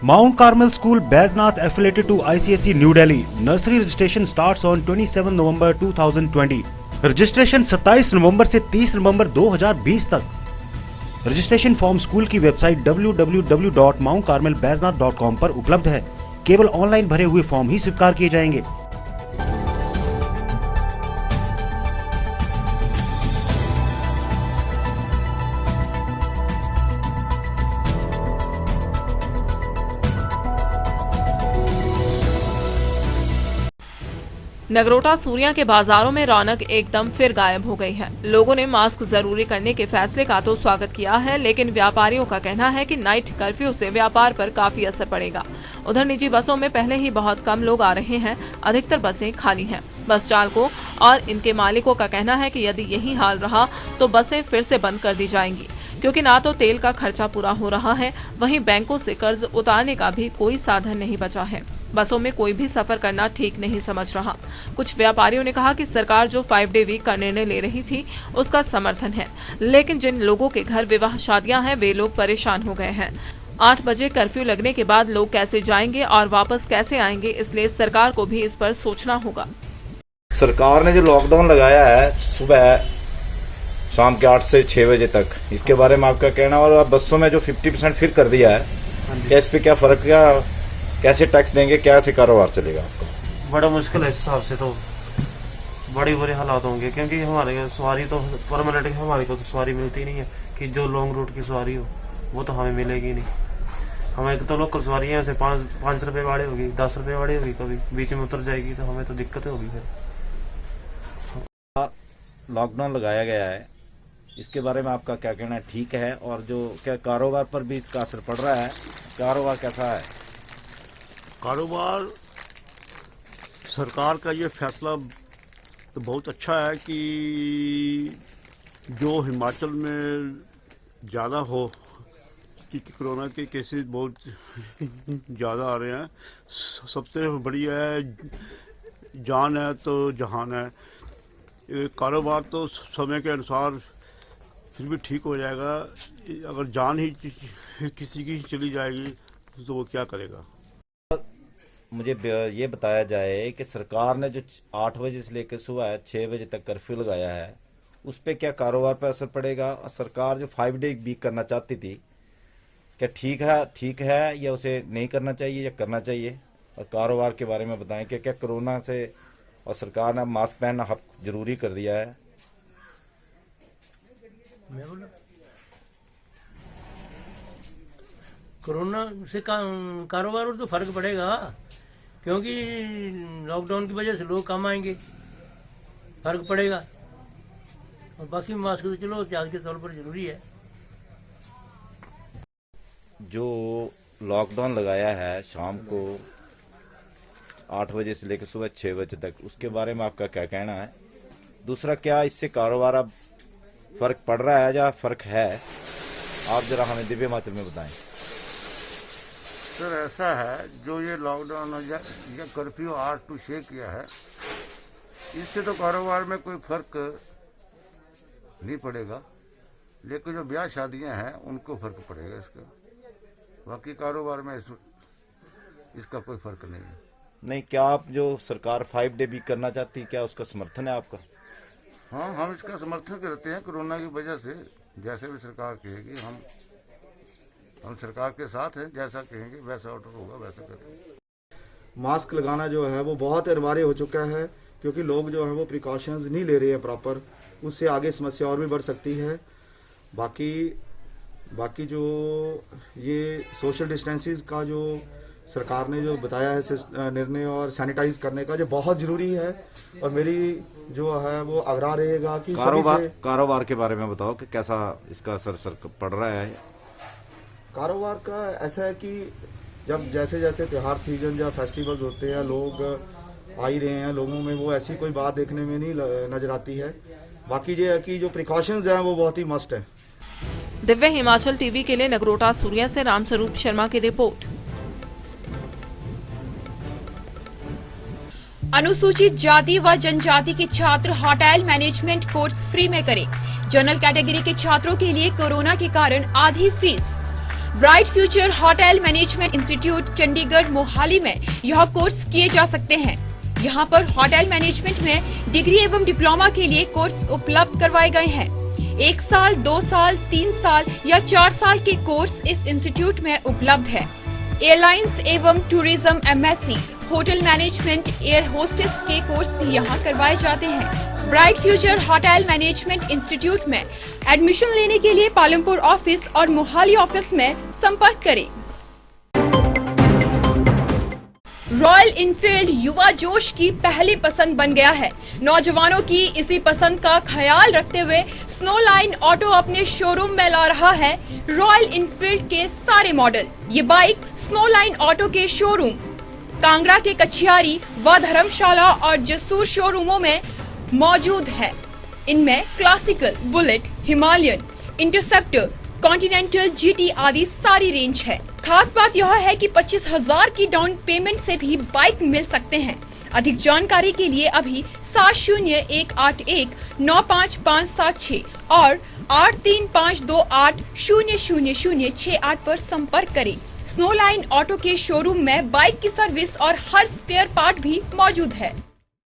Mount Carmel School, Baijnath, affiliated to ICSE New Delhi. Nursery registration starts on 27 November 2020. Registration 27 नवंबर से 30 नवंबर 2020 तक। Registration form school की website www.mountcarmelbaijnath.com पर उपलब्ध है। केवल ऑनलाइन भरे हुए फॉर्म ही स्वीकार किए जाएंगे। नगरोटा सूरिया के बाजारों में रौनक एकदम फिर गायब हो गई है। लोगों ने मास्क जरूरी करने के फैसले का तो स्वागत किया है, लेकिन व्यापारियों का कहना है कि नाइट कर्फ्यू से व्यापार पर काफी असर पड़ेगा। उधर निजी बसों में पहले ही बहुत कम लोग आ रहे हैं, अधिकतर बसें खाली हैं। बस चालकों और इनके मालिकों का कहना है कि यदि यही हाल रहा तो बसें फिर से बंद कर दी जाएंगी, क्योंकि ना तो तेल का खर्चा पूरा हो रहा है, वहीं बैंकों से कर्ज उतारने का भी कोई साधन नहीं बचा है। बसों में कोई भी सफर करना ठीक नहीं समझ रहा। कुछ व्यापारियों ने कहा कि सरकार जो 5 डे वीक का निर्णय ले रही थी उसका समर्थन है, लेकिन जिन लोगों के घर विवाह शादियां हैं वे लोग परेशान हो गए हैं। 8 बजे कर्फ्यू लगने के बाद लोग कैसे जाएंगे और वापस कैसे आएंगे, इसलिए सरकार को भी इस पर सोचना होगा। सरकार ने जो लॉकडाउन लगाया है सुबह शाम के 8 से 6 बजे तक, इसके बारे में आपका कहना, और बसों में जो 50% फिर कर दिया है, क्या इस पे क्या फर्क, क्या कैसे टैक्स देंगे, कैसे कारोबार चलेगा आपका? बड़ा मुश्किल है। इस हिसाब से तो बड़ी बुरे हालात होंगे, क्योंकि हमारे सवारी तो परमानेंट हमारे को तो सवारी मिलती नहीं है कि जो लॉन्ग रूट की सवारी हो वो तो हमें मिलेगी नहीं। हमें तो लोकल सवारी है, 5 रुपए भाड़े होगी, 10 रुपए भाड़े होगी, कभी बीच में उतर जाएगी तो हमें तो दिक्कत होगी। फिर लॉकडाउन लगाया गया है, इसके बारे में आपका क्या कहना है? ठीक है, और जो क्या कारोबार पर भी इसका असर पड़ रहा है? कारोबार कैसा है? कारोबार सरकार का ये फैसला तो बहुत अच्छा है कि जो हिमाचल में ज़्यादा हो कि कोरोना के केसेस बहुत ज़्यादा आ रहे हैं, सबसे बढ़िया है जान है तो जहान है। कारोबार तो समय के अनुसार फिर भी ठीक हो जाएगा। अगर जान ही किसी की चली जाएगी तो वो क्या करेगा? मुझे ये बताया जाए कि सरकार ने जो 8 बजे से लेकर सुबह 6 बजे तक कर्फ्यू लगाया है, उस पर क्या कारोबार पर असर पड़ेगा? और सरकार जो 5 डे वीक करना चाहती थी, क्या ठीक है या उसे नहीं करना चाहिए या करना चाहिए? और कारोबार के बारे में बताएं कि क्या कोरोना से और सरकार ने मास्क पहनना जरूरी कर दिया है? कोरोना से कारोबार पर तो फर्क पड़ेगा, क्योंकि लॉकडाउन की वजह से लोग कम आएंगे, फर्क पड़ेगा। और बाकी मास्क तो चलो चार्ज के तौर पर जरूरी है। जो लॉकडाउन लगाया है शाम को 8 बजे से लेकर सुबह 6 बजे तक, उसके बारे में आपका क्या कहना है? दूसरा, क्या इससे कारोबार अब फर्क पड़ रहा है या फर्क है? आप जरा हमें दिव्य हिमाचल में बताएं। सर ऐसा है, जो ये लॉकडाउन या कर्फ्यू 8 to 6 किया है, इससे तो कारोबार में कोई फर्क नहीं पड़ेगा, लेकिन जो ब्याह शादियां हैं उनको फर्क पड़ेगा इसका। बाकी कारोबार में इसका कोई फर्क नहीं है। नहीं, क्या आप जो सरकार 5 डे वीक करना चाहती है, क्या उसका समर्थन है आपका? हाँ, हम इसका समर्थन करते हैं। कोरोना की वजह से जैसे भी सरकार कहेगी हम सरकार के साथ हैं, जैसा कहेंगे वैसा ऑर्डर होगा वैसा करेंगे। मास्क लगाना जो है वो बहुत अनिवार्य हो चुका है, क्योंकि लोग जो है वो प्रिकॉशंस नहीं ले रहे हैं प्रॉपर, उससे आगे समस्या और भी बढ़ सकती है। बाकी जो ये सोशल डिस्टेंसेस का जो सरकार ने जो बताया है निर्णय, और सैनिटाइज करने का जो बहुत जरूरी है, और मेरी जो है वो आग्रह रहेगा कि कारोबार के बारे में बताओ कि कैसा इसका असर पड़ रहा है? कारोबार का ऐसा है कि जब जैसे जैसे त्योहार सीजन या फेस्टिवल्स होते हैं, लोग आ ही रहे हैं, लोगों में वो ऐसी कोई बात देखने में नहीं नजर आती है। बाकी ये है कि जो प्रिकॉशंस हैं वो बहुत ही मस्ट है। दिव्य हिमाचल टीवी के लिए नगरोटा सूरिया से रामस्वरूप शर्मा की रिपोर्ट। अनुसूचित जाति व जनजाति के छात्र होटल मैनेजमेंट कोर्स फ्री में करें। जनरल कैटेगरी के छात्रों के लिए कोरोना के कारण आधी fees. Bright future hotel management institute Chandigarh Mohali में यह कोर्स किए जा सकते हैं। यहाँ पर होटल मैनेजमेंट में डिग्री एवं डिप्लोमा के लिए कोर्स उपलब्ध करवाए गए हैं। 1 साल, 2 साल, 3 साल या 4 साल के कोर्स इस इंस्टीट्यूट में उपलब्ध है। एयरलाइंस एवं tourism MSc, hotel management, air hostess के कोर्स भी यहाँ करवाए जाते हैं। Bright future hotel management institute में एडमिशन लेने के लिए पालमपुर ऑफिस और मोहाली ऑफिस में संपर्क करें। रॉयल इनफील्ड युवा जोश की पहली पसंद बन गया है। नौजवानों की इसी पसंद का ख्याल रखते हुए स्नो लाइन ऑटो अपने शोरूम में ला रहा है रॉयल इनफील्ड के सारे मॉडल। ये बाइक स्नो लाइन ऑटो के शोरूम कांगड़ा के कछियारी व धर्मशाला और जसूर शोरूमों में मौजूद है। इनमें classical, bullet, Himalayan, interceptor, continental, GT आदि सारी रेंज है। खास बात यह है कि 25,000 की डाउन पेमेंट से भी बाइक मिल सकते हैं। अधिक जानकारी के लिए अभी 7018195576 और 8352800068 पर संपर्क करें। स्नो लाइन ऑटो के शोरूम में बाइक की सर्विस और हर स्पेयर पार्ट भी मौजूद है।